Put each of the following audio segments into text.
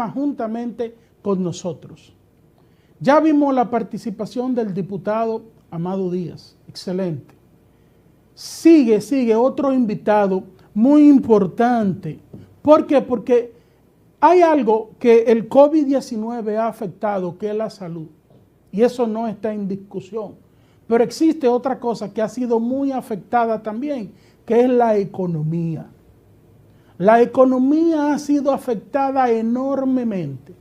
juntamente con nosotros. Ya vimos la participación del diputado Amado Díaz, excelente. Sigue otro invitado muy importante. ¿Por qué? Porque hay algo que el COVID-19 ha afectado, que es la salud, y eso no está en discusión. Pero existe otra cosa que ha sido muy afectada también, que es la economía. La economía ha sido afectada enormemente.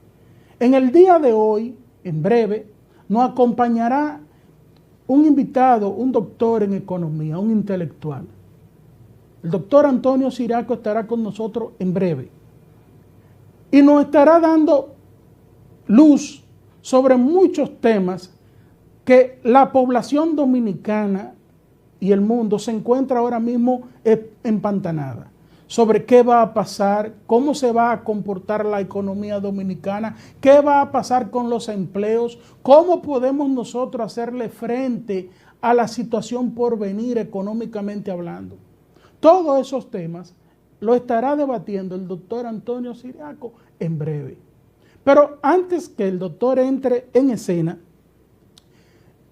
En el día de hoy, en breve, nos acompañará un invitado, un doctor en economía, un intelectual. El doctor Antonio Siriaco estará con nosotros en breve y nos estará dando luz sobre muchos temas que la población dominicana y el mundo se encuentra ahora mismo empantanada. Sobre qué va a pasar, cómo se va a comportar la economía dominicana, qué va a pasar con los empleos, cómo podemos nosotros hacerle frente a la situación por venir económicamente hablando. Todos esos temas lo estará debatiendo el doctor Antonio Siriaco en breve. Pero antes que el doctor entre en escena,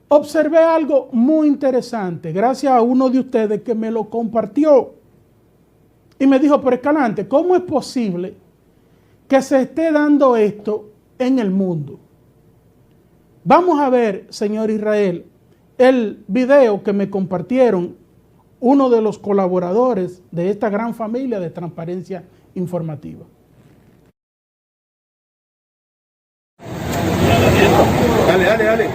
observé algo muy interesante, gracias a uno de ustedes que me lo compartió. Y me dijo, pero Escalante, ¿cómo es posible que se esté dando esto en el mundo? Vamos a ver, señor Israel, el video que me compartieron uno de los colaboradores de esta gran familia de Transparencia Informativa. Dale.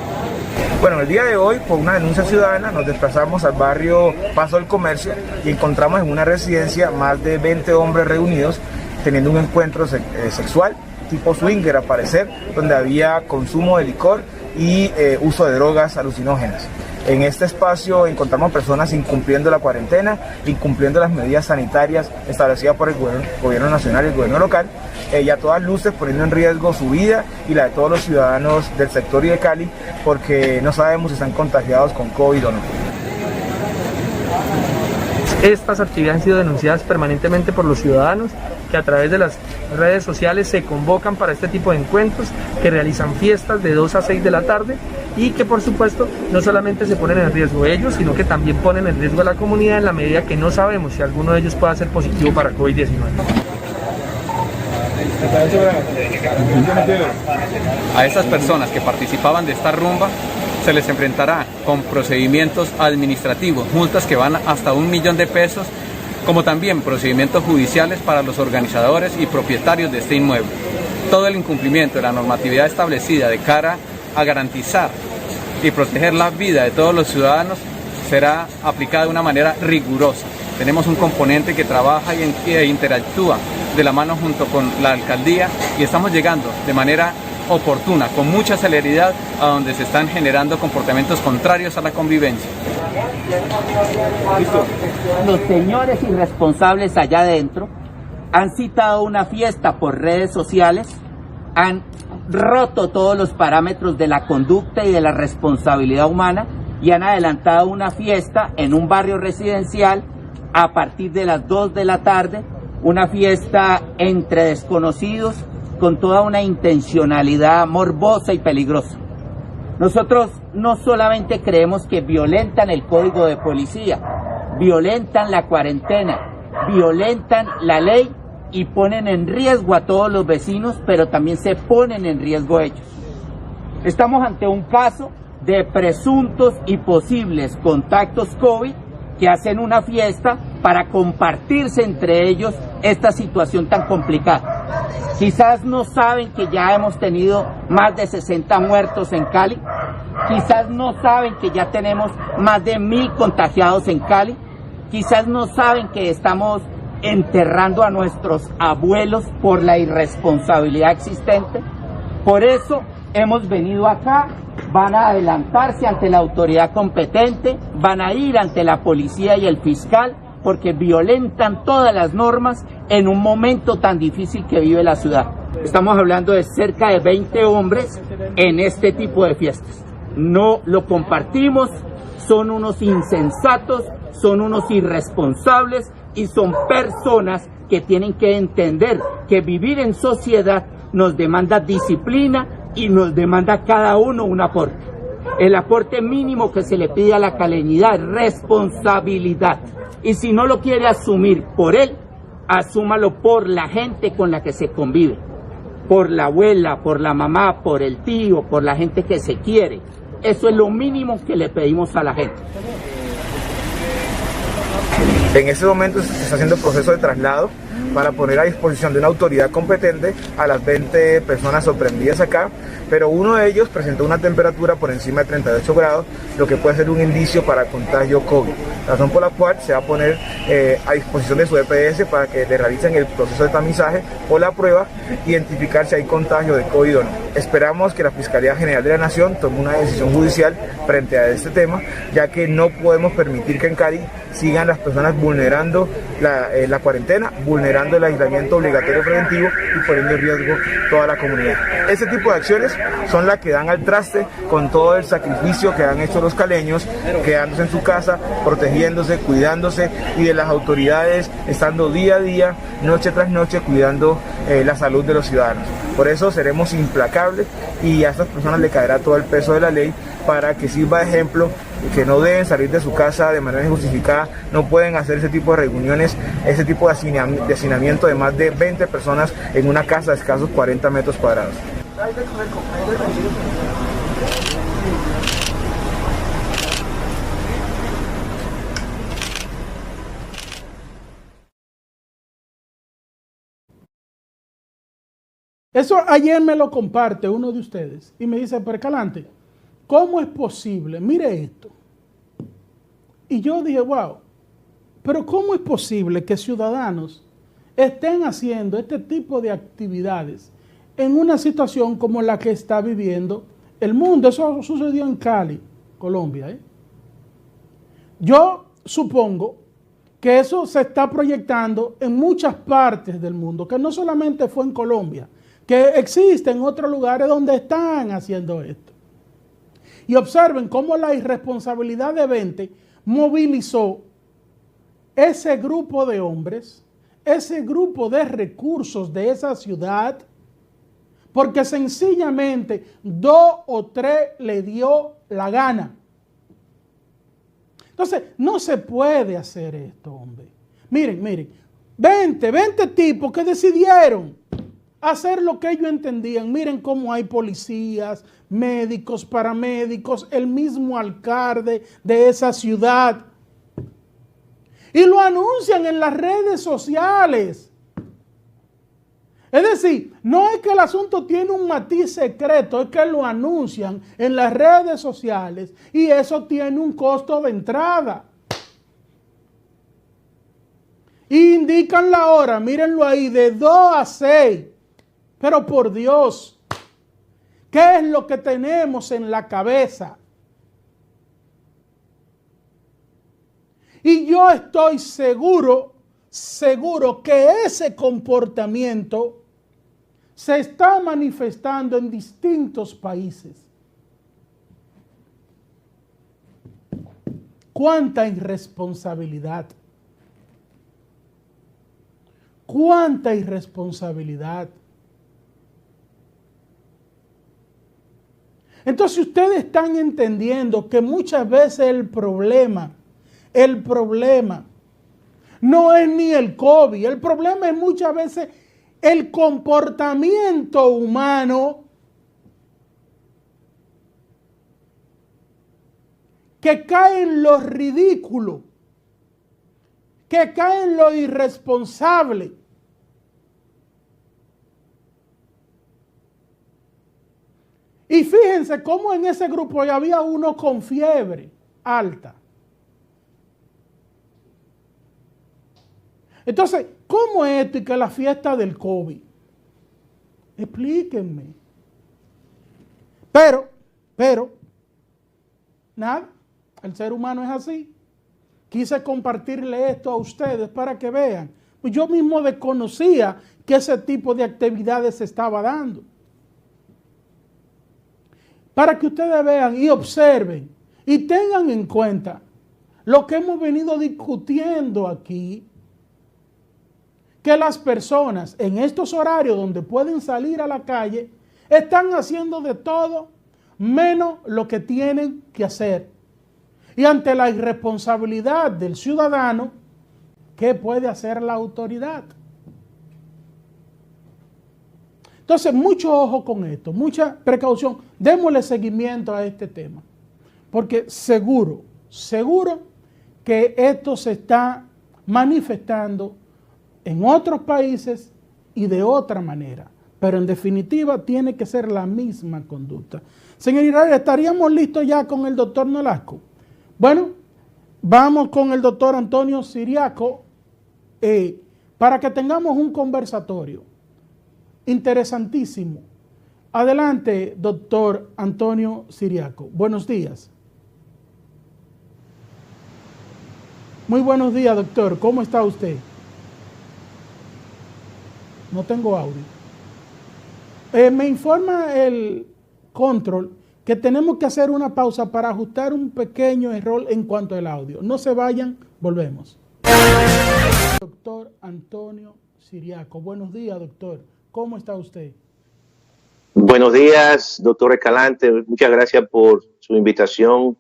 Bueno, el día de hoy, por una denuncia ciudadana, nos desplazamos al barrio Paso del Comercio y encontramos en una residencia más de 20 hombres reunidos teniendo un encuentro sexual tipo swinger, al parecer, donde había consumo de licor y uso de drogas alucinógenas. En este espacio encontramos personas incumpliendo la cuarentena, incumpliendo las medidas sanitarias establecidas por el gobierno nacional y el gobierno local, y a todas luces poniendo en riesgo su vida y la de todos los ciudadanos del sector y de Cali, porque no sabemos si están contagiados con COVID o no. Estas actividades han sido denunciadas permanentemente por los ciudadanos que a través de las redes sociales se convocan para este tipo de encuentros, que realizan fiestas de 2 a 6 de la tarde y que por supuesto no solamente se ponen en riesgo ellos, sino que también ponen en riesgo a la comunidad en la medida que no sabemos si alguno de ellos pueda ser positivo para COVID-19. A estas personas que participaban de esta rumba se les enfrentará con procedimientos administrativos, multas que van hasta 1 millón de pesos, como también procedimientos judiciales para los organizadores y propietarios de este inmueble. Todo el incumplimiento de la normatividad establecida de cara a garantizar y proteger la vida de todos los ciudadanos será aplicada de una manera rigurosa. Tenemos un componente que trabaja e interactúa de la mano junto con la alcaldía y estamos llegando de manera oportuna, con mucha celeridad, a donde se están generando comportamientos contrarios a la convivencia. Los señores irresponsables allá adentro han citado una fiesta por redes sociales, han roto todos los parámetros de la conducta y de la responsabilidad humana y han adelantado una fiesta en un barrio residencial a partir de las 2 de la tarde, una fiesta entre desconocidos con toda una intencionalidad morbosa y peligrosa. Nosotros no solamente creemos que violentan el código de policía, violentan la cuarentena, violentan la ley y ponen en riesgo a todos los vecinos, pero también se ponen en riesgo ellos. Estamos ante un caso de presuntos y posibles contactos COVID que hacen una fiesta para compartirse entre ellos esta situación tan complicada. Quizás no saben que ya hemos tenido más de 60 muertos en Cali, quizás no saben que ya tenemos más de 1000 contagiados en Cali, quizás no saben que estamos enterrando a nuestros abuelos por la irresponsabilidad existente. Por eso hemos venido acá, van a adelantarse ante la autoridad competente, van a ir ante la policía y el fiscal, porque violentan todas las normas en un momento tan difícil que vive la ciudad. Estamos hablando de cerca de 20 hombres en este tipo de fiestas. No lo compartimos, son unos insensatos, son unos irresponsables y son personas que tienen que entender que vivir en sociedad nos demanda disciplina y nos demanda cada uno un aporte. El aporte mínimo que se le pide a la caleñidad es responsabilidad. Y si no lo quiere asumir por él, asúmalo por la gente con la que se convive. Por la abuela, por la mamá, por el tío, por la gente que se quiere. Eso es lo mínimo que le pedimos a la gente. En ese momento se está haciendo el proceso de traslado para poner a disposición de una autoridad competente a las 20 personas sorprendidas acá, pero uno de ellos presentó una temperatura por encima de 38 grados, lo que puede ser un indicio para contagio COVID, razón por la cual se va a poner a disposición de su EPS para que le realicen el proceso de tamizaje o la prueba, identificar si hay contagio de COVID o no. Esperamos que la Fiscalía General de la Nación tome una decisión judicial frente a este tema, ya que no podemos permitir que en Cali sigan las personas vulnerando la cuarentena, vulnerando el aislamiento obligatorio preventivo y poniendo en riesgo toda la comunidad. Ese tipo de acciones son las que dan al traste con todo el sacrificio que han hecho los caleños, quedándose en su casa, protegiéndose, cuidándose, y de las autoridades estando día a día, noche tras noche, cuidando la salud de los ciudadanos. Por eso seremos implacables y a estas personas le caerá todo el peso de la ley para que sirva de ejemplo, que no deben salir de su casa de manera injustificada, no pueden hacer ese tipo de reuniones, ese tipo de hacinamiento de más de 20 personas en una casa de escasos 40 metros cuadrados. Eso ayer me lo comparte uno de ustedes y me dice, pero Escalante, ¿cómo es posible? Mire esto. Y yo dije, wow, pero ¿cómo es posible que ciudadanos estén haciendo este tipo de actividades en una situación como la que está viviendo el mundo? Eso sucedió en Cali, Colombia. Yo supongo que eso se está proyectando en muchas partes del mundo, que no solamente fue en Colombia, que existen otros lugares donde están haciendo esto. Y observen cómo la irresponsabilidad de 20 movilizó ese grupo de hombres, ese grupo de recursos de esa ciudad, porque sencillamente 2 o 3 le dio la gana. Entonces, no se puede hacer esto, hombre. Miren, 20 tipos que decidieron hacer lo que ellos entendían. Miren cómo hay policías, médicos, paramédicos, el mismo alcalde de esa ciudad. Y lo anuncian en las redes sociales. Es decir, no es que el asunto tiene un matiz secreto, es que lo anuncian en las redes sociales y eso tiene un costo de entrada. Y indican la hora, mírenlo ahí, de 2 a 6. Pero por Dios, ¿qué es lo que tenemos en la cabeza? Y yo estoy seguro que ese comportamiento se está manifestando en distintos países. ¡Cuánta irresponsabilidad! ¡Cuánta irresponsabilidad! Entonces ustedes están entendiendo que muchas veces el problema no es ni el COVID, el problema es muchas veces el comportamiento humano que cae en lo ridículo, que cae en lo irresponsable. Y fíjense cómo en ese grupo ya había uno con fiebre alta. Entonces, ¿cómo es esto y que la fiesta del COVID? Explíquenme. Pero, nada, el ser humano es así. Quise compartirle esto a ustedes para que vean. Pues yo mismo desconocía que ese tipo de actividades se estaba dando. Para que ustedes vean y observen y tengan en cuenta lo que hemos venido discutiendo aquí, que que las personas en estos horarios donde pueden salir a la calle están haciendo de todo menos lo que tienen que hacer. Y ante la irresponsabilidad del ciudadano, ¿qué puede hacer la autoridad? Entonces, mucho ojo con esto, mucha precaución. Démosle seguimiento a este tema, porque seguro que esto se está manifestando en otros países y de otra manera, pero en definitiva tiene que ser la misma conducta. Señor Israel, ¿estaríamos listos ya con el doctor Nolasco? Bueno, vamos con el doctor Antonio Siriaco para que tengamos un conversatorio interesantísimo. Adelante, doctor Antonio Siriaco. Buenos días. Muy buenos días, doctor. ¿Cómo está usted? No tengo audio. Me informa el control que tenemos que hacer una pausa para ajustar un pequeño error en cuanto al audio. No se vayan, volvemos. Doctor Antonio Siriaco. Buenos días, doctor. ¿Cómo está usted? Buenos días, doctor Escalante. Muchas gracias por su invitación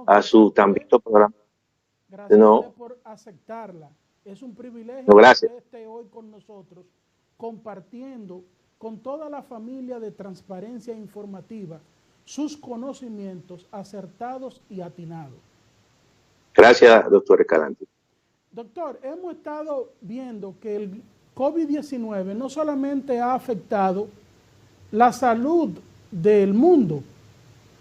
a su tan visto programa. Gracias por aceptarla. Es un privilegio que usted esté hoy con nosotros compartiendo con toda la familia de Transparencia Informativa sus conocimientos acertados y atinados. Gracias, doctor Escalante. Doctor, hemos estado viendo que el COVID-19 no solamente ha afectado la salud del mundo,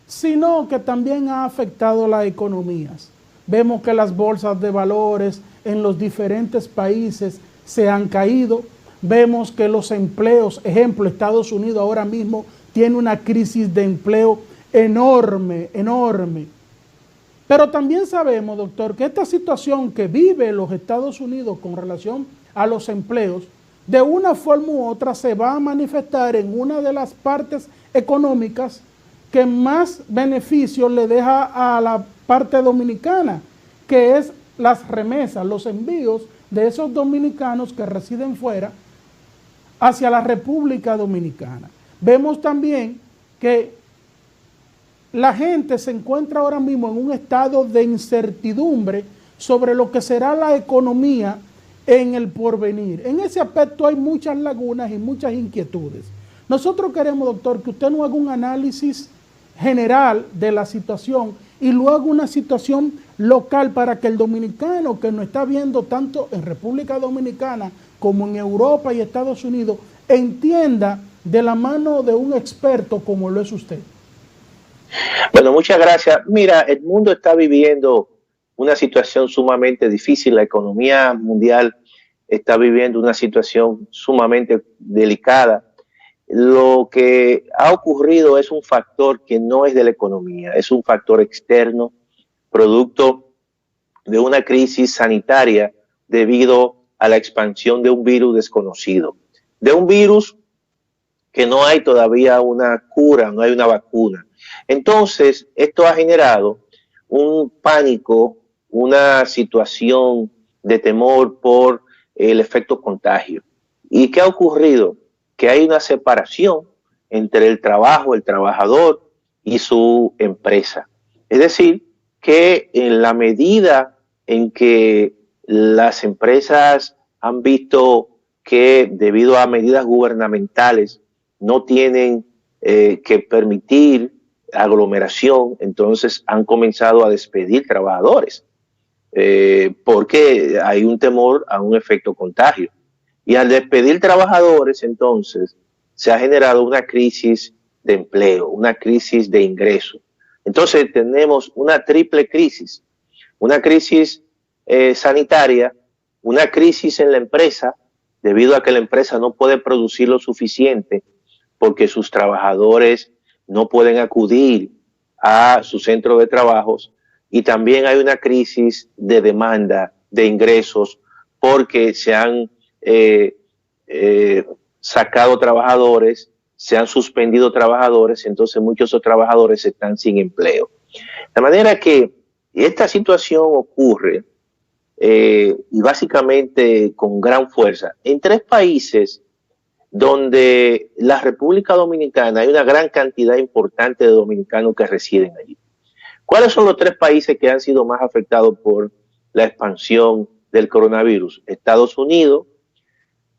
sino que también ha afectado las economías. Vemos que las bolsas de valores en los diferentes países se han caído. Vemos que los empleos, ejemplo, Estados Unidos ahora mismo tiene una crisis de empleo enorme. Pero también sabemos, doctor, que esta situación que vive los Estados Unidos con relación a los empleos, de una forma u otra se va a manifestar en una de las partes económicas que más beneficios le deja a la parte dominicana, que es las remesas, los envíos de esos dominicanos que residen fuera hacia la República Dominicana. Vemos también que la gente se encuentra ahora mismo en un estado de incertidumbre sobre lo que será la economía en el porvenir. En ese aspecto hay muchas lagunas y muchas inquietudes. Nosotros queremos, doctor, que usted nos haga un análisis general de la situación y luego una situación local para que el dominicano que nos está viendo tanto en República Dominicana como en Europa y Estados Unidos entienda de la mano de un experto como lo es usted. Bueno, muchas gracias. Mira, el mundo está viviendo una situación sumamente difícil. La economía mundial está viviendo una situación sumamente delicada. Lo que ha ocurrido es un factor que no es de la economía, es un factor externo, producto de una crisis sanitaria debido a la expansión de un virus desconocido, de un virus que no hay todavía una cura, no hay una vacuna. Entonces, esto ha generado un pánico, una situación de temor por el efecto contagio. ¿Y qué ha ocurrido? Que hay una separación entre el trabajo, el trabajador y su empresa. Es decir, que en la medida en que las empresas han visto que debido a medidas gubernamentales no tienen que permitir aglomeración, entonces han comenzado a despedir trabajadores porque hay un temor a un efecto contagio. Y al despedir trabajadores, entonces, se ha generado una crisis de empleo, una crisis de ingreso. Entonces, tenemos una triple crisis, una crisis sanitaria, una crisis en la empresa, debido a que la empresa no puede producir lo suficiente porque sus trabajadores no pueden acudir a su centro de trabajos, y también hay una crisis de demanda de ingresos porque se han sacado trabajadores, se han suspendido trabajadores, entonces muchos de esos trabajadores están sin empleo. De manera que esta situación ocurre y básicamente con gran fuerza en 3 países donde la República Dominicana hay una gran cantidad importante de dominicanos que residen allí. ¿Cuáles son los 3 países que han sido más afectados por la expansión del coronavirus? Estados Unidos,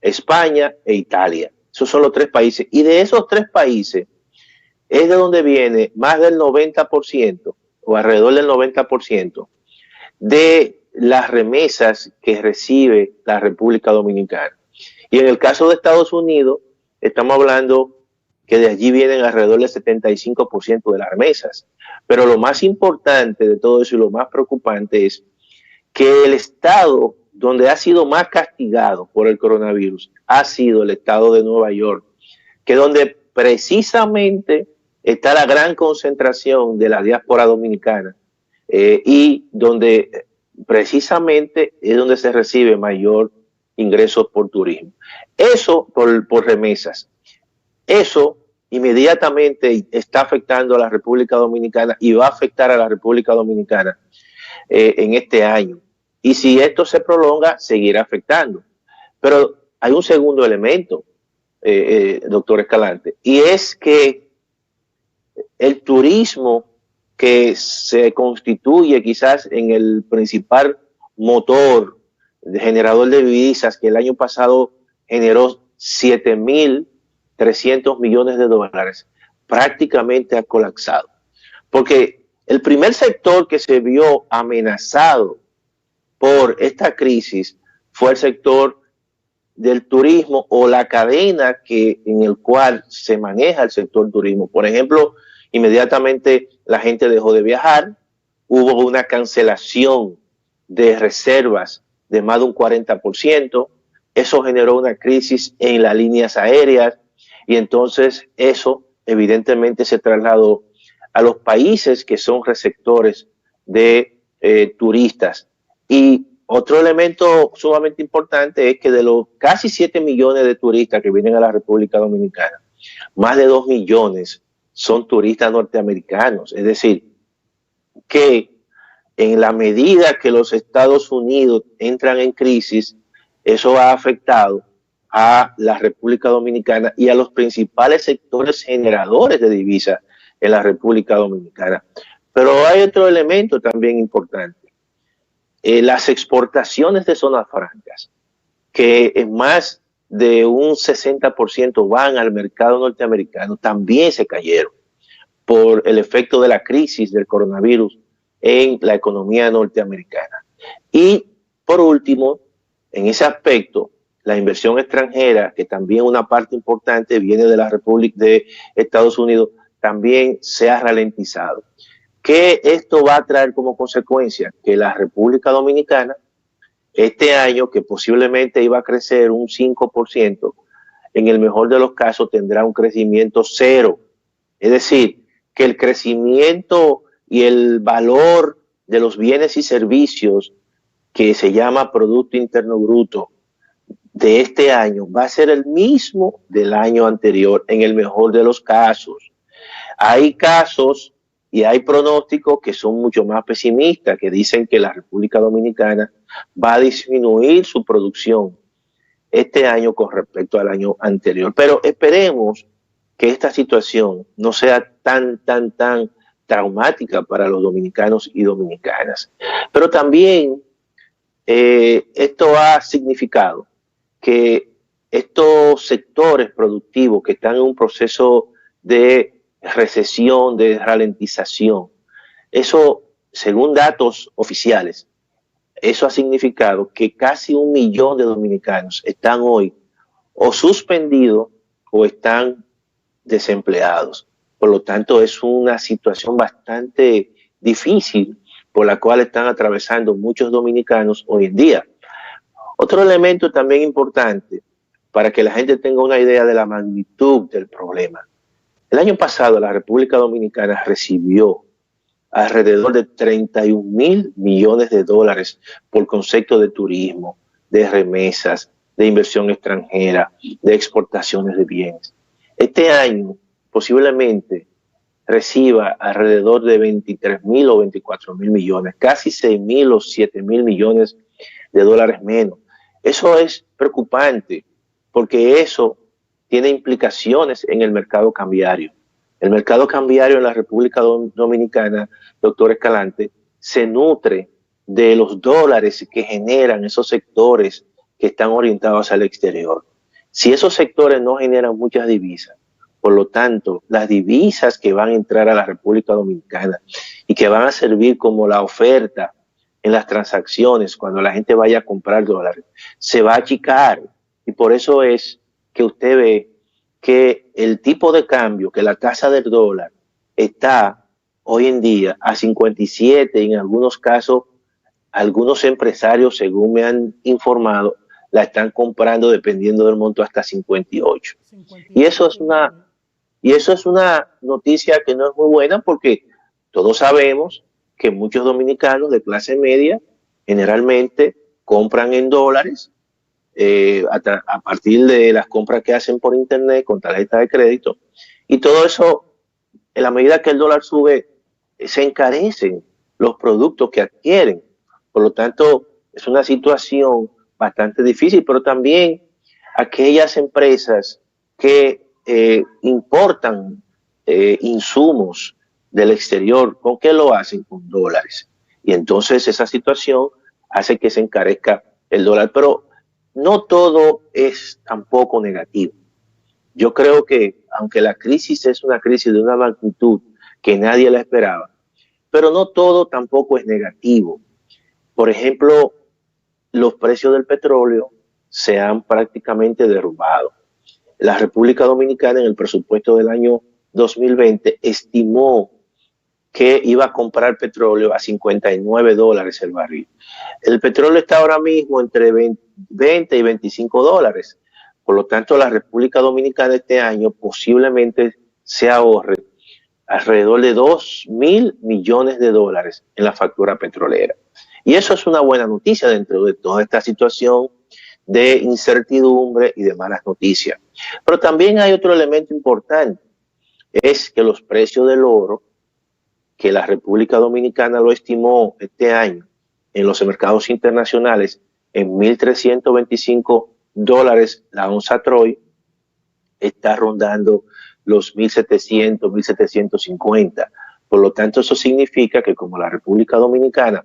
España e Italia. Esos son los 3 países. Y de esos 3 países es de donde viene más del 90% o alrededor del 90% de las remesas que recibe la República Dominicana. Y en el caso de Estados Unidos, estamos hablando que de allí vienen alrededor del 75% de las remesas. Pero lo más importante de todo eso y lo más preocupante es que el estado donde ha sido más castigado por el coronavirus ha sido el estado de Nueva York, que es donde precisamente está la gran concentración de la diáspora dominicana y donde precisamente es donde se recibe mayor ingresos por turismo. Eso por remesas. Eso inmediatamente está afectando a la República Dominicana y va a afectar a la República Dominicana en este año. Y si esto se prolonga, seguirá afectando. Pero hay un segundo elemento, doctor Escalante, y es que el turismo que se constituye quizás en el principal motor generador de divisas, que el año pasado generó 7.300 millones de dólares, prácticamente ha colapsado. Porque el primer sector que se vio amenazado por esta crisis fue el sector del turismo o la cadena en el cual se maneja el sector turismo. Por ejemplo, inmediatamente la gente dejó de viajar, hubo una cancelación de reservas de más de un 40%, eso generó una crisis en las líneas aéreas y entonces eso evidentemente se trasladó a los países que son receptores de turistas. Y otro elemento sumamente importante es que de los casi 7 millones de turistas que vienen a la República Dominicana, más de 2 millones son turistas norteamericanos. Es decir, que en la medida que los Estados Unidos entran en crisis, eso ha afectado a la República Dominicana y a los principales sectores generadores de divisas en la República Dominicana. Pero hay otro elemento también importante. Las exportaciones de zonas francas, que en más de un 60% van al mercado norteamericano, también se cayeron por el efecto de la crisis del coronavirus en la economía norteamericana. Y por último, en ese aspecto, la inversión extranjera, que también una parte importante viene de la República de Estados Unidos, también se ha ralentizado. ¿Qué esto va a traer como consecuencia? Que la República Dominicana, este año, que posiblemente iba a crecer un 5%, en el mejor de los casos tendrá un crecimiento cero. Es decir, que el crecimiento y el valor de los bienes y servicios, que se llama Producto Interno Bruto, de este año va a ser el mismo del año anterior, en el mejor de los casos. Hay casos y hay pronósticos que son mucho más pesimistas, que dicen que la República Dominicana va a disminuir su producción este año con respecto al año anterior. Pero esperemos que esta situación no sea tan traumática para los dominicanos y dominicanas. Pero también esto ha significado que estos sectores productivos que están en un proceso de recesión, de ralentización, eso, según datos oficiales, eso ha significado que casi 1 millón de dominicanos están hoy o suspendidos o están desempleados. Por lo tanto, es una situación bastante difícil por la cual están atravesando muchos dominicanos hoy en día. Otro elemento también importante para que la gente tenga una idea de la magnitud del problema. El año pasado la República Dominicana recibió alrededor de 31.000 millones de dólares por concepto de turismo, de remesas, de inversión extranjera, de exportaciones de bienes. Este año posiblemente reciba alrededor de 23.000 o 24.000 millones, casi 6.000 o 7.000 millones de dólares menos. Eso es preocupante porque eso tiene implicaciones en el mercado cambiario. El mercado cambiario en la República Dominicana, doctor Escalante, se nutre de los dólares que generan esos sectores que están orientados al exterior. Si esos sectores no generan muchas divisas, por lo tanto, las divisas que van a entrar a la República Dominicana y que van a servir como la oferta en las transacciones cuando la gente vaya a comprar dólares, se va a achicar. Y por eso es que usted ve que el tipo de cambio, que la tasa del dólar está hoy en día a 57, y en algunos casos, algunos empresarios, según me han informado, la están comprando dependiendo del monto hasta 58. Y eso es una noticia que no es muy buena porque todos sabemos que muchos dominicanos de clase media generalmente compran en dólares a partir de las compras que hacen por internet con tarjeta de crédito, y todo eso, en la medida que el dólar sube, se encarecen los productos que adquieren. Por lo tanto, es una situación bastante difícil, pero también aquellas empresas que importan insumos del exterior, ¿con qué lo hacen? Con dólares. Y entonces esa situación hace que se encarezca el dólar. Pero no todo es tampoco negativo. Yo creo que, aunque la crisis es una crisis de una magnitud que nadie la esperaba, pero no todo tampoco es negativo. Por ejemplo, los precios del petróleo se han prácticamente derrumbado. La República Dominicana en el presupuesto del año 2020 estimó que iba a comprar petróleo a $59 el barril. El petróleo está ahora mismo entre 20 y 25 dólares. Por lo tanto, la República Dominicana este año posiblemente se ahorre alrededor de 2.000 millones de dólares en la factura petrolera. Y eso es una buena noticia dentro de toda esta situación de incertidumbre y de malas noticias. Pero también hay otro elemento importante, es que los precios del oro, que la República Dominicana lo estimó este año en los mercados internacionales en $1.325 la onza Troy, está rondando los 1.700, 1.750. Por lo tanto, eso significa que como la República Dominicana,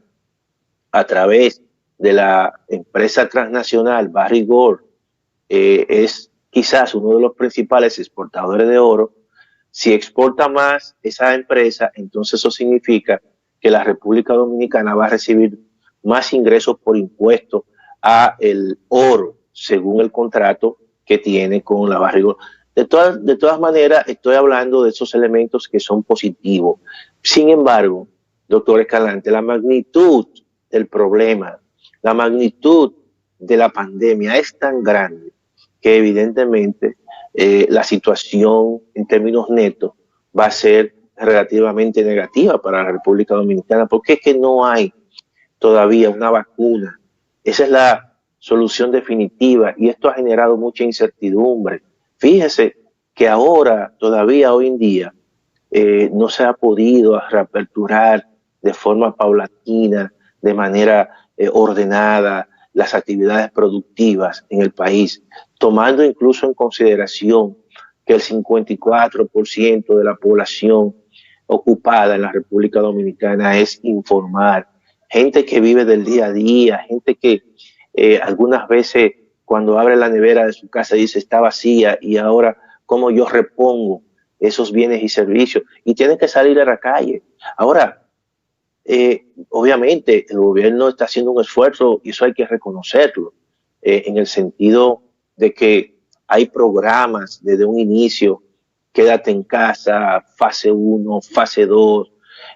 a través de la empresa transnacional Barrick Gold, es quizás uno de los principales exportadores de oro, si exporta más esa empresa, entonces eso significa que la República Dominicana va a recibir más ingresos por impuesto a el oro, según el contrato que tiene con la Barrick Gold. De todas maneras, estoy hablando de esos elementos que son positivos. Sin embargo, doctor Escalante, la magnitud del problema, la magnitud de la pandemia es tan grande que evidentemente la situación en términos netos va a ser relativamente negativa para la República Dominicana, porque es que no hay todavía una vacuna. Esa es la solución definitiva y esto ha generado mucha incertidumbre. Fíjese que ahora, todavía hoy en día, no se ha podido reaperturar de forma paulatina, de manera ordenada, las actividades productivas en el país, tomando incluso en consideración que el 54% de la población ocupada en la República Dominicana es informal, gente que vive del día a día, gente que algunas veces cuando abre la nevera de su casa dice está vacía y ahora cómo yo repongo esos bienes y servicios, y tienen que salir a la calle. Ahora, obviamente el gobierno está haciendo un esfuerzo y eso hay que reconocerlo, en el sentido de que hay programas desde un inicio, quédate en casa, fase 1, fase 2,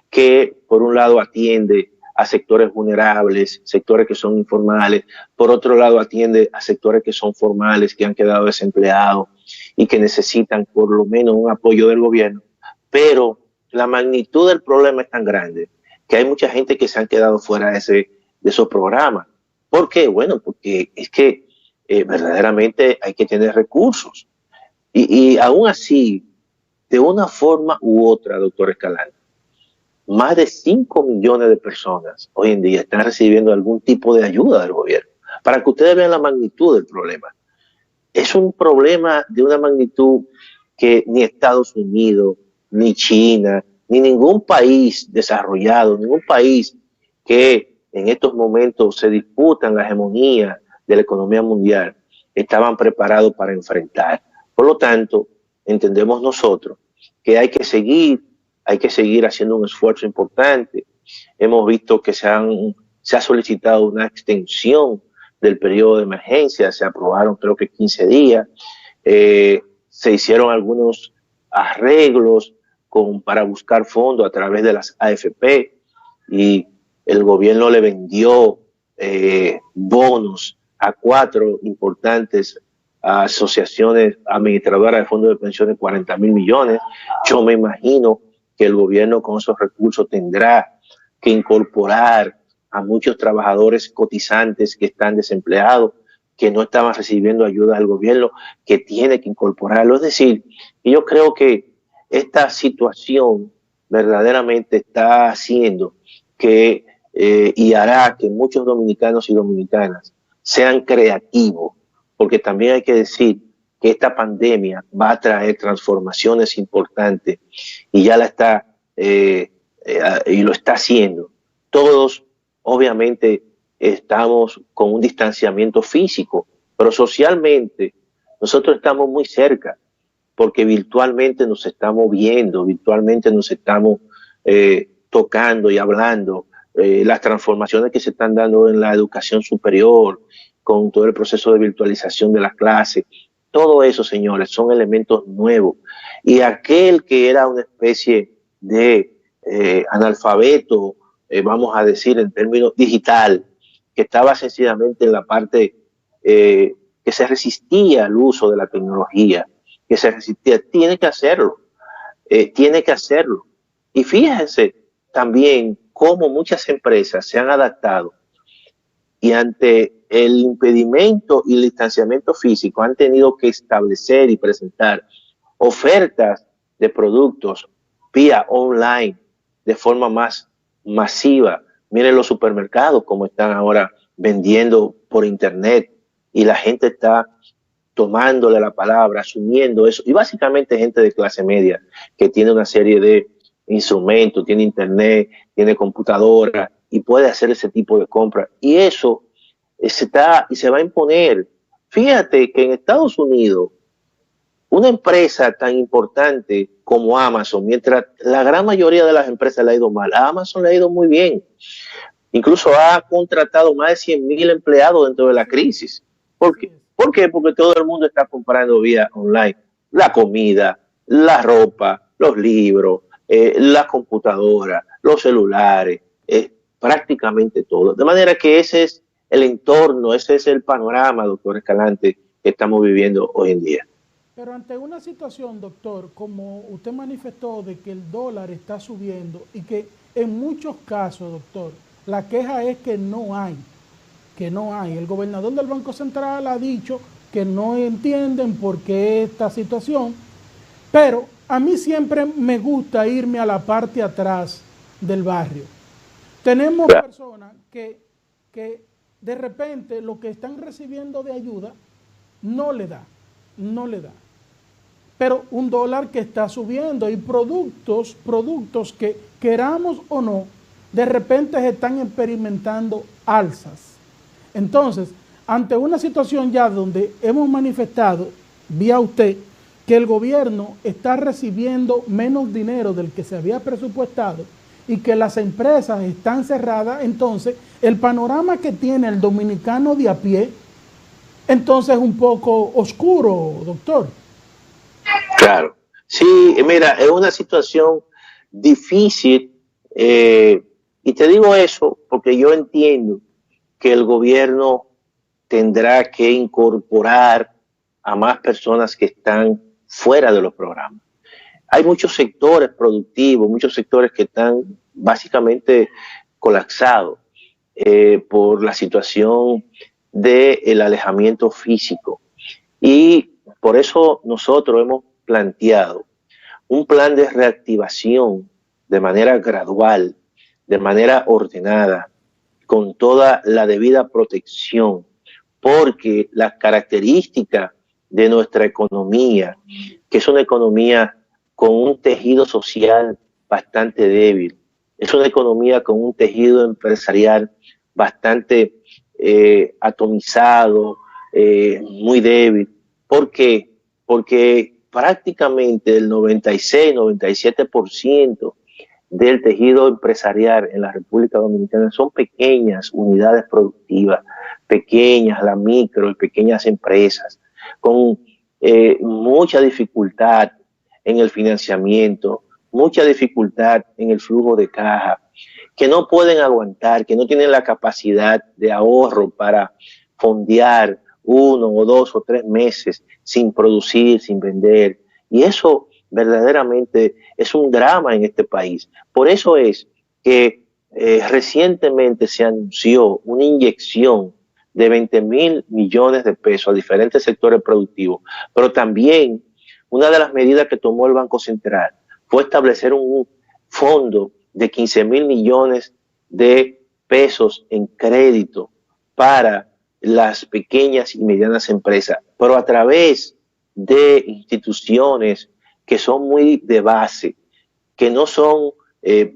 que por un lado atiende a sectores vulnerables, sectores que son informales, por otro lado atiende a sectores que son formales, que han quedado desempleados y que necesitan por lo menos un apoyo del gobierno. Pero la magnitud del problema es tan grande que hay mucha gente que se han quedado fuera de esos programas. ¿Por qué? Bueno, porque es que verdaderamente hay que tener recursos. Y aún así, de una forma u otra, doctor Escalante, más de 5 millones de personas hoy en día están recibiendo algún tipo de ayuda del gobierno. Para que ustedes vean la magnitud del problema. Es un problema de una magnitud que ni Estados Unidos, ni China, ni ningún país desarrollado, ningún país que en estos momentos se disputan la hegemonía de la economía mundial, estaban preparados para enfrentar. Por lo tanto, entendemos nosotros que hay que seguir haciendo un esfuerzo importante. Hemos visto que se ha solicitado una extensión del periodo de emergencia, se aprobaron creo que 15 días, se hicieron algunos arreglos para buscar fondos a través de las AFP y el gobierno le vendió bonos a 4 importantes asociaciones administradoras de fondos de pensiones, 40.000 millones. Yo me imagino que el gobierno con esos recursos tendrá que incorporar a muchos trabajadores cotizantes que están desempleados, que no estaban recibiendo ayuda del gobierno, que tiene que incorporarlo. Es decir, yo creo que esta situación verdaderamente está haciendo que y hará que muchos dominicanos y dominicanas sean creativos, porque también hay que decir que esta pandemia va a traer transformaciones importantes y ya la está y lo está haciendo. Todos obviamente estamos con un distanciamiento físico, pero socialmente nosotros estamos muy cerca, porque virtualmente nos estamos viendo, virtualmente nos estamos tocando y hablando. Las transformaciones que se están dando en la educación superior, con todo el proceso de virtualización de las clases, todo eso, señores, son elementos nuevos. Y aquel que era una especie de analfabeto, vamos a decir en términos digital, que estaba sencillamente en la parte que se resistía al uso de la tecnología, que se resistía, tiene que hacerlo. Y fíjense también cómo muchas empresas se han adaptado y ante el impedimento y el distanciamiento físico han tenido que establecer y presentar ofertas de productos vía online de forma más masiva. Miren los supermercados como están ahora vendiendo por internet y la gente está tomándole la palabra, asumiendo eso. Y básicamente gente de clase media que tiene una serie de instrumentos, tiene internet, tiene computadora y puede hacer ese tipo de compras. Y eso se va a imponer. Fíjate que en Estados Unidos, una empresa tan importante como Amazon, mientras la gran mayoría de las empresas le ha ido mal, a Amazon le ha ido muy bien. Incluso ha contratado más de 100,000 empleados dentro de la crisis. ¿Por qué? Porque todo el mundo está comprando vía online. La comida, la ropa, los libros, la computadora, los celulares, prácticamente todo. De manera que ese es el entorno, ese es el panorama, doctor Escalante, que estamos viviendo hoy en día. Pero ante una situación, doctor, como usted manifestó de que el dólar está subiendo y que en muchos casos, doctor, la queja es que no hay. El gobernador del Banco Central ha dicho que no entienden por qué esta situación, pero a mí siempre me gusta irme a la parte atrás del barrio. Tenemos personas que de repente lo que están recibiendo de ayuda no le da. Pero un dólar que está subiendo y productos que queramos o no, de repente se están experimentando alzas. Entonces, ante una situación ya donde hemos manifestado, vía usted, que el gobierno está recibiendo menos dinero del que se había presupuestado y que las empresas están cerradas, entonces el panorama que tiene el dominicano de a pie, entonces es un poco oscuro, doctor. Claro. Sí, mira, es una situación difícil y te digo eso porque yo entiendo que el gobierno tendrá que incorporar a más personas que están fuera de los programas. Hay muchos sectores productivos, muchos sectores que están básicamente colapsados por la situación del alejamiento físico. Y por eso nosotros hemos planteado un plan de reactivación de manera gradual, de manera ordenada, con toda la debida protección, porque las características de nuestra economía, que es una economía con un tejido social bastante débil, es una economía con un tejido empresarial bastante atomizado, muy débil. ¿Por qué? Porque prácticamente el 96-97% del tejido empresarial en la República Dominicana son pequeñas unidades productivas, pequeñas, las micro y pequeñas empresas, con mucha dificultad en el financiamiento, mucha dificultad en el flujo de caja, que no pueden aguantar, que no tienen la capacidad de ahorro para fondear 1 o 2 o 3 meses sin producir, sin vender. Y eso verdaderamente es un drama en este país. Por eso es que recientemente se anunció una inyección de 20.000 millones de pesos a diferentes sectores productivos, pero también una de las medidas que tomó el Banco Central fue establecer un fondo de 15.000 millones de pesos en crédito para las pequeñas y medianas empresas, pero a través de instituciones que son muy de base, que no son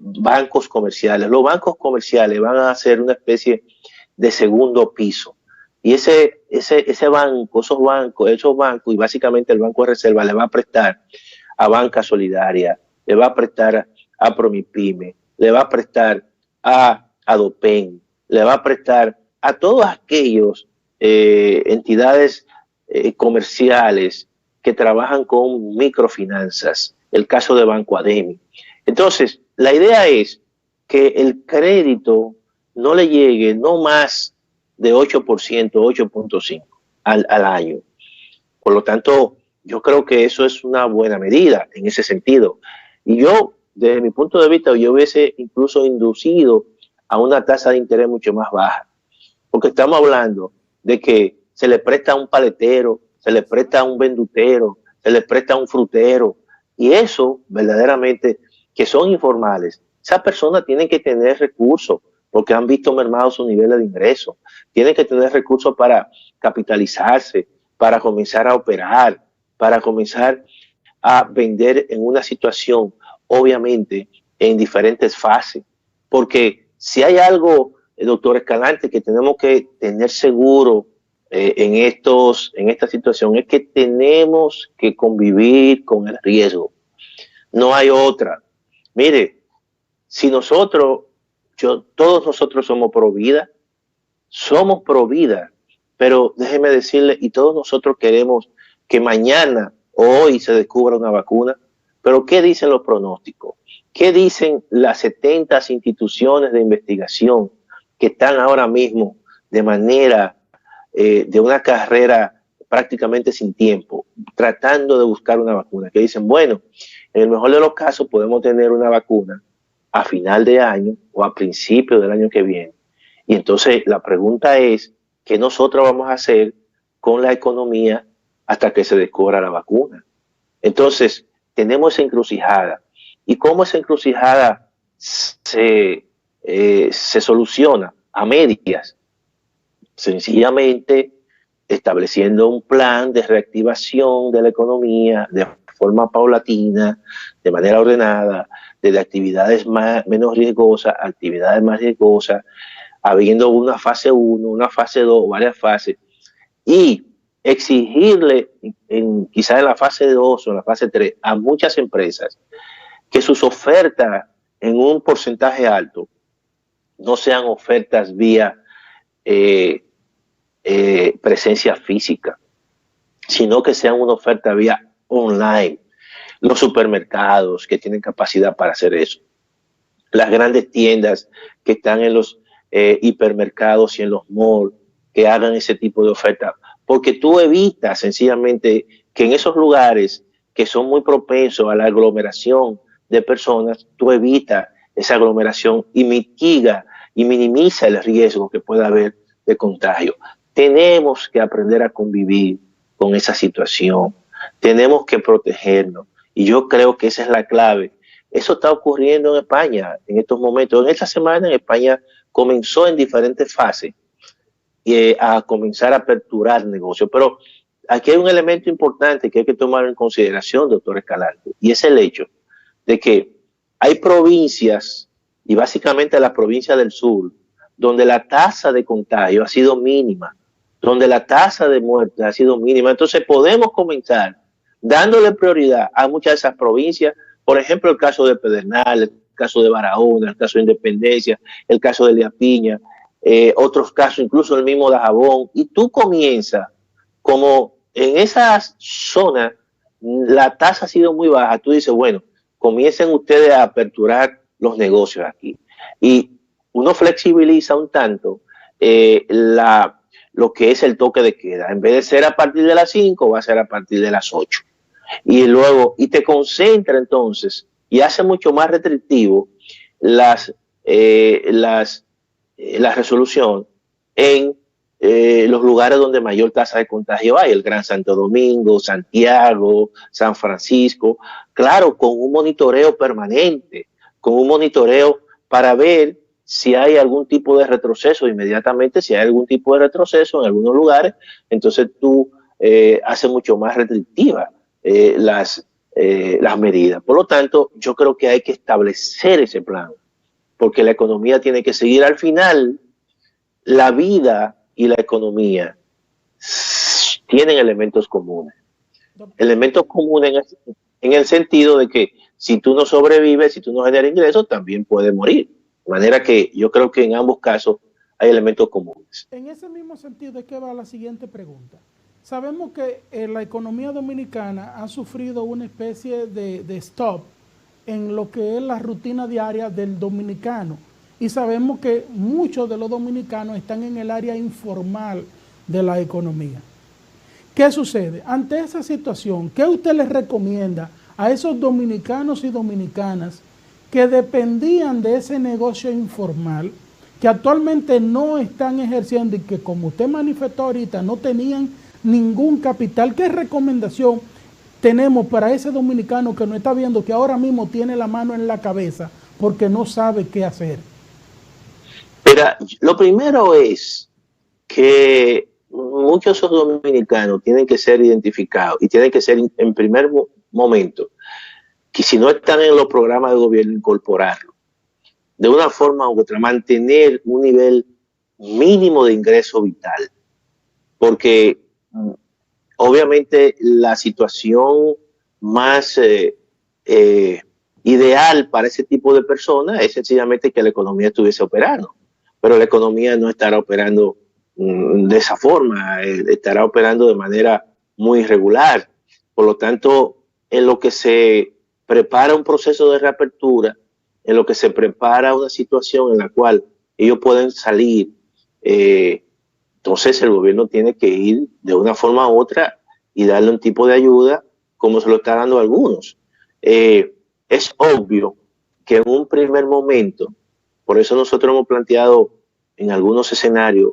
bancos comerciales. Los bancos comerciales van a ser una especie de segundo piso. Y ese banco, esos bancos, y básicamente el Banco de Reserva le va a prestar a Banca Solidaria, le va a prestar a Promipyme, le va a prestar a Adopen, le va a prestar a todos aquellos entidades comerciales que trabajan con microfinanzas, el caso de Banco Ademi. Entonces, la idea es que el crédito no le llegue no más de 8%, 8.5% al año. Por lo tanto, yo creo que eso es una buena medida en ese sentido. Y yo, desde mi punto de vista, yo hubiese incluso inducido a una tasa de interés mucho más baja. Porque estamos hablando de que se le presta a un paletero, se le presta a un vendutero, se le presta a un frutero. Y eso, verdaderamente, que son informales, esas personas tienen que tener recursos porque han visto mermados sus niveles de ingreso. Tienen que tener recursos para capitalizarse, para comenzar a operar, para comenzar a vender en una situación, obviamente, en diferentes fases. Porque si hay algo, doctor Escalante, que tenemos que tener seguro en esta situación, es que tenemos que convivir con el riesgo. No hay otra. Mire, si todos nosotros somos pro vida, pero déjeme decirle, y todos nosotros queremos que mañana o hoy se descubra una vacuna, pero ¿qué dicen los pronósticos? ¿Qué dicen las 70 instituciones de investigación que están ahora mismo de manera de una carrera prácticamente sin tiempo, tratando de buscar una vacuna? Que dicen, bueno, en el mejor de los casos podemos tener una vacuna a final de año o a principio del año que viene. Y entonces la pregunta es, ¿qué nosotros vamos a hacer con la economía hasta que se descubra la vacuna? Entonces, tenemos esa encrucijada. ¿Y cómo esa encrucijada se soluciona? A medias. Sencillamente estableciendo un plan de reactivación de la economía de forma paulatina, de manera ordenada, desde actividades menos riesgosas a actividades más riesgosas, habiendo una fase 1, una fase 2, varias fases, y exigirle, quizás en la fase 2 o en la fase 3, a muchas empresas que sus ofertas en un porcentaje alto no sean ofertas vía presencia física, sino que sean una oferta vía online. Los supermercados que tienen capacidad para hacer eso, las grandes tiendas que están en los hipermercados y en los malls, que hagan ese tipo de oferta, porque tú evitas sencillamente que en esos lugares que son muy propensos a la aglomeración de personas, tú evitas esa aglomeración y mitiga y minimiza el riesgo que pueda haber de contagio. Tenemos que aprender a convivir con esa situación, tenemos que protegernos, y yo creo que esa es la clave Eso está ocurriendo en España en estos momentos. En esta semana en España comenzó en diferentes fases a comenzar a aperturar negocios. Pero aquí hay un elemento importante que hay que tomar en consideración, doctor Escalante, y es el hecho de que hay provincias, y básicamente la provincia del sur, donde la tasa de contagio ha sido mínima, donde la tasa de muerte ha sido mínima. Entonces podemos comenzar dándole prioridad a muchas de esas provincias, por ejemplo el caso de Pedernal, el caso de Barahona, el caso de Independencia, el caso de Elías Piña, otros casos, incluso el mismo Dajabón, y tú comienzas, como en esas zonas la tasa ha sido muy baja, tú dices, bueno, comiencen ustedes a aperturar los negocios aquí. Y uno flexibiliza un tanto lo que es el toque de queda. En vez de ser a partir de las 5, va a ser a partir de las 8. Y luego, y te concentra entonces, y hace mucho más restrictivo la resolución en los lugares donde mayor tasa de contagio hay, el Gran Santo Domingo, Santiago, San Francisco, claro, con un monitoreo permanente, con un monitoreo para ver si hay algún tipo de retroceso inmediatamente, si hay algún tipo de retroceso en algunos lugares, entonces tú haces mucho más restrictivas las medidas. Por lo tanto, yo creo que hay que establecer ese plan, porque la economía tiene que seguir. Al final, la vida y la economía tienen elementos comunes. Elementos comunes en el sentido de que si tú no sobrevives, si tú no generas ingresos, también puedes morir. De manera que yo creo que en ambos casos hay elementos comunes. En ese mismo sentido es que va la siguiente pregunta. Sabemos que la economía dominicana ha sufrido una especie de stop en lo que es la rutina diaria del dominicano. Y sabemos que muchos de los dominicanos están en el área informal de la economía. ¿Qué sucede? Ante esa situación, ¿qué usted les recomienda a esos dominicanos y dominicanas que dependían de ese negocio informal, que actualmente no están ejerciendo y que, como usted manifestó ahorita, no tenían ningún capital? ¿Qué recomendación tenemos para ese dominicano que no está viendo, que ahora mismo tiene la mano en la cabeza porque no sabe qué hacer? Mira, lo primero es que muchos de esos dominicanos tienen que ser identificados y tienen que ser en primer momento, que si no están en los programas de gobierno, incorporarlo. De una forma u otra, mantener un nivel mínimo de ingreso vital. Porque obviamente la situación más ideal para ese tipo de personas es sencillamente que la economía estuviese operando. Pero la economía no estará operando de esa forma, estará operando de manera muy irregular. Por lo tanto, en lo que se prepara un proceso de reapertura, en lo que se prepara una situación en la cual ellos pueden salir, entonces el gobierno tiene que ir de una forma u otra y darle un tipo de ayuda como se lo está dando a algunos. Es obvio que en un primer momento, por eso nosotros hemos planteado en algunos escenarios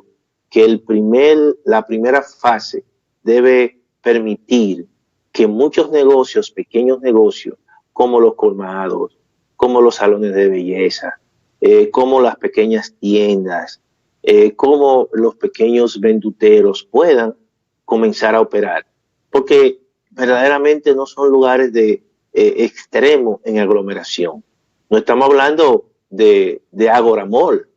que la primera fase debe permitir que muchos negocios, pequeños negocios, como los colmados, como los salones de belleza, como las pequeñas tiendas, como los pequeños venduteros puedan comenzar a operar. Porque verdaderamente no son lugares de extremo en aglomeración. No estamos hablando de Agora Mall,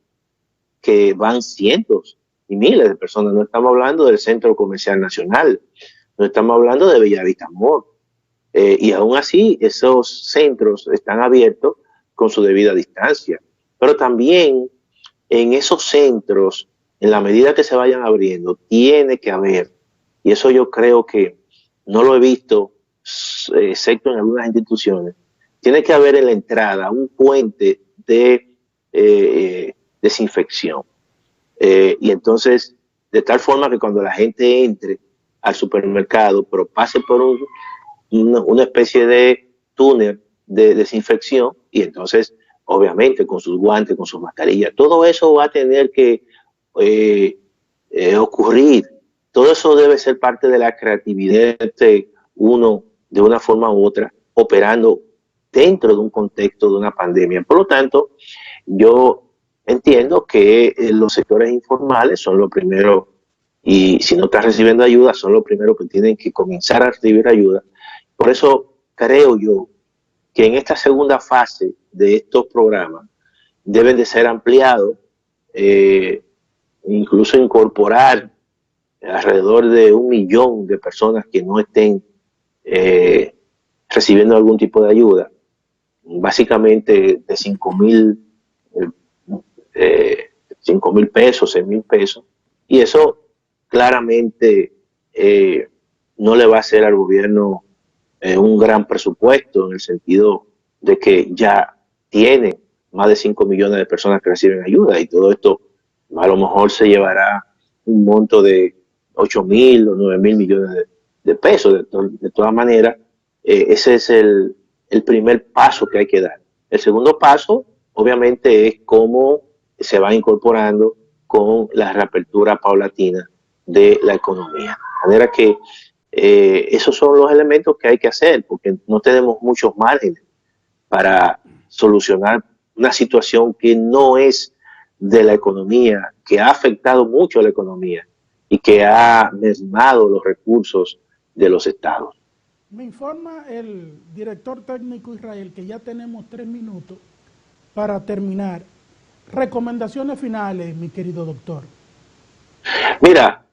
que van cientos y miles de personas. No estamos hablando del Centro Comercial Nacional. No estamos hablando de Bellavista Mall. Y aún así, esos centros están abiertos con su debida distancia. Pero también en esos centros, en la medida que se vayan abriendo, tiene que haber, y eso yo creo que no lo he visto, excepto en algunas instituciones, tiene que haber en la entrada un puente de desinfección. Y entonces, de tal forma que cuando la gente entre al supermercado, pero pase por una especie de túnel de desinfección, y entonces, obviamente, con sus guantes, con sus mascarillas, todo eso va a tener que ocurrir. Todo eso debe ser parte de la creatividad de uno, de una forma u otra, operando dentro de un contexto de una pandemia. Por lo tanto, yo entiendo que los sectores informales son los primeros, y si no están recibiendo ayuda, son los primeros que tienen que comenzar a recibir ayuda. Por eso creo yo que en esta segunda fase de estos programas deben de ser ampliados, incluso incorporar alrededor de 1 millón de personas que no estén recibiendo algún tipo de ayuda, básicamente de 5,000 pesos, 6,000 pesos, y eso claramente no le va a hacer al gobierno un gran presupuesto, en el sentido de que ya tiene más de 5 millones de personas que reciben ayuda, y todo esto a lo mejor se llevará un monto de 8,000 o 9,000 millones de pesos. De todas maneras, ese es el primer paso que hay que dar. El segundo paso, obviamente, es cómo se va incorporando con la reapertura paulatina de la economía. De manera que esos son los elementos que hay que hacer, porque no tenemos muchos márgenes para solucionar una situación que no es de la economía, que ha afectado mucho a la economía y que ha mermado los recursos de los estados. Me informa el director técnico Israel que ya tenemos 3 minutos para terminar. Recomendaciones finales, mi querido doctor. Mira,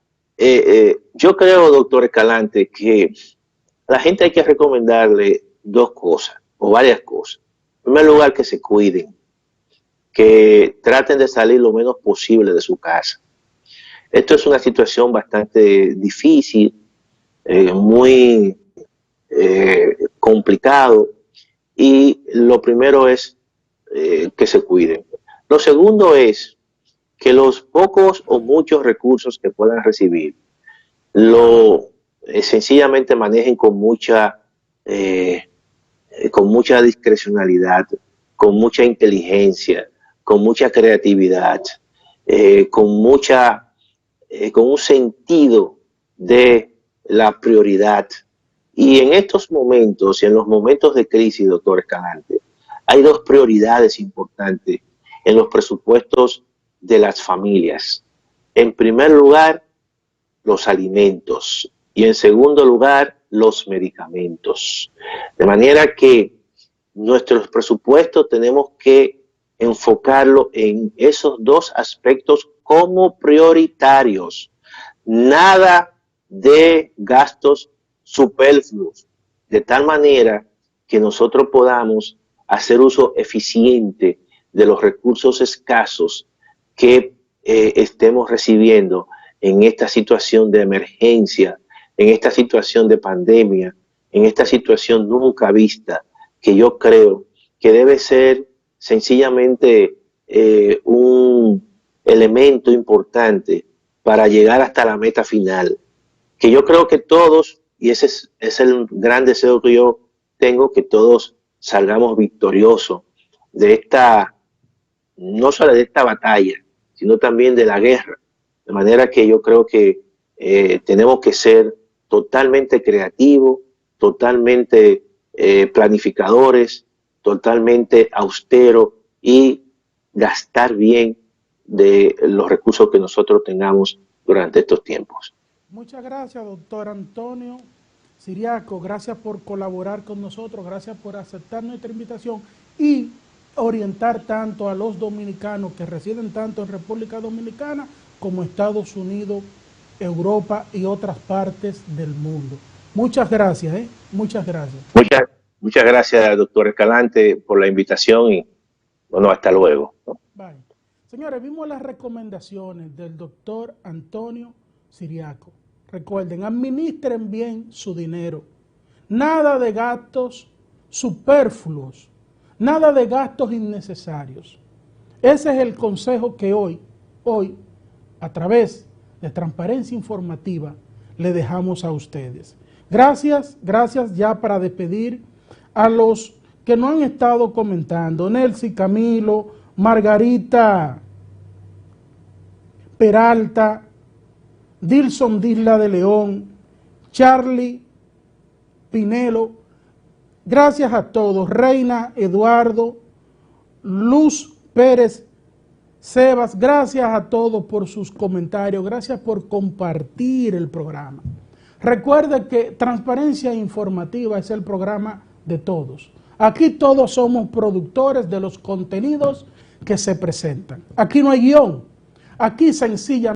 yo creo, doctor Escalante, que a la gente hay que recomendarle 2 cosas o varias cosas. En primer lugar, que se cuiden, que traten de salir lo menos posible de su casa. Esto es una situación bastante difícil, muy complicado, y lo primero es que se cuiden. Lo segundo es que los pocos o muchos recursos que puedan recibir sencillamente manejen con mucha discrecionalidad, con mucha inteligencia, con mucha creatividad, con un sentido de la prioridad. Y en estos momentos, y en los momentos de crisis, doctor Escalante, hay 2 prioridades importantes en los presupuestos de las familias. En primer lugar, los alimentos, y en segundo lugar, los medicamentos. De manera que nuestros presupuestos tenemos que enfocarlo en esos 2 aspectos como prioritarios. Nada de gastos superfluos, de tal manera que nosotros podamos hacer uso eficiente de los recursos escasos que estemos recibiendo en esta situación de emergencia, en esta situación de pandemia, en esta situación nunca vista, que yo creo que debe ser sencillamente un elemento importante para llegar hasta la meta final, que yo creo que todos, y ese es el gran deseo que yo tengo, que todos salgamos victoriosos de esta, no solo de esta batalla, sino también de la guerra. De manera que yo creo que tenemos que ser totalmente creativos, totalmente planificadores, totalmente austeros y gastar bien de los recursos que nosotros tengamos durante estos tiempos. Muchas gracias, doctor Antonio Ciriaco. Gracias por colaborar con nosotros, gracias por aceptar nuestra invitación y orientar tanto a los dominicanos que residen tanto en República Dominicana como Estados Unidos, Europa y otras partes del mundo. Muchas gracias, muchas gracias. Muchas gracias, doctor Escalante, por la invitación y bueno, hasta luego. Bye. Señores, vimos las recomendaciones del doctor Antonio Ciriaco. Recuerden, administren bien su dinero. Nada de gastos superfluos, nada de gastos innecesarios. Ese es el consejo que hoy, a través de Transparencia Informativa, le dejamos a ustedes. Gracias ya para despedir a los que no han estado comentando. Nelcy Camilo, Margarita Peralta, Dilson Disla de León, Charlie Pinelo, Gracias a todos. Reina, Eduardo, Luz Pérez, Sebas, gracias a todos por sus comentarios, gracias por compartir el programa. Recuerde que Transparencia Informativa es el programa de todos. Aquí todos somos productores de los contenidos que se presentan. Aquí no hay guión, aquí sencillamente